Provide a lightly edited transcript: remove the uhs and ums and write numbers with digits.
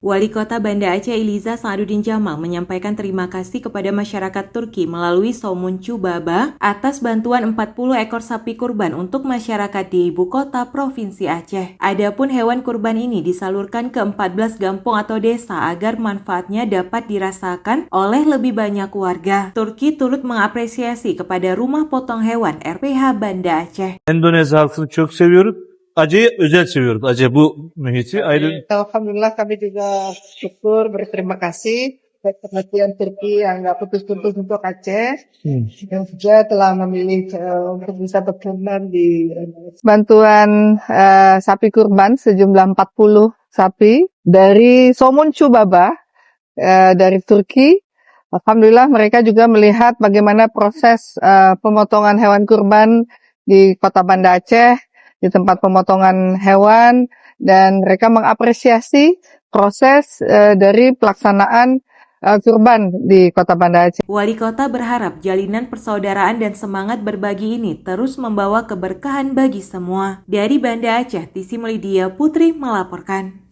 Wali Kota Banda Aceh Iliza Sa'aduddin Jamal menyampaikan terima kasih kepada masyarakat Turki melalui Somuncu Baba atas bantuan 40 ekor sapi kurban untuk masyarakat di ibu kota Provinsi Aceh. Adapun hewan kurban ini disalurkan ke 14 kampung atau desa agar manfaatnya dapat dirasakan oleh lebih banyak warga. Turki turut mengapresiasi kepada Rumah Potong Hewan RPH Banda Aceh. Endonezya halkını çok seviyorum. Aceh'i özel seviyoruz. Aceh bu mühiti ayrı. Alhamdulillah kami juga syukur berterima kasih atas perhatian Turki yang nggak putus-putus untuk Aceh yang juga telah memilih untuk bisa berkurban di bantuan sapi kurban sejumlah 40 sapi dari Somuncu Baba dari Turki. Alhamdulillah mereka juga melihat bagaimana proses pemotongan hewan kurban di Kota Banda Aceh, di tempat pemotongan hewan, dan mereka mengapresiasi proses dari pelaksanaan kurban di Kota Banda Aceh. Wali Kota berharap jalinan persaudaraan dan semangat berbagi ini terus membawa keberkahan bagi semua. Dari Banda Aceh, Tisi Melidia Putri melaporkan.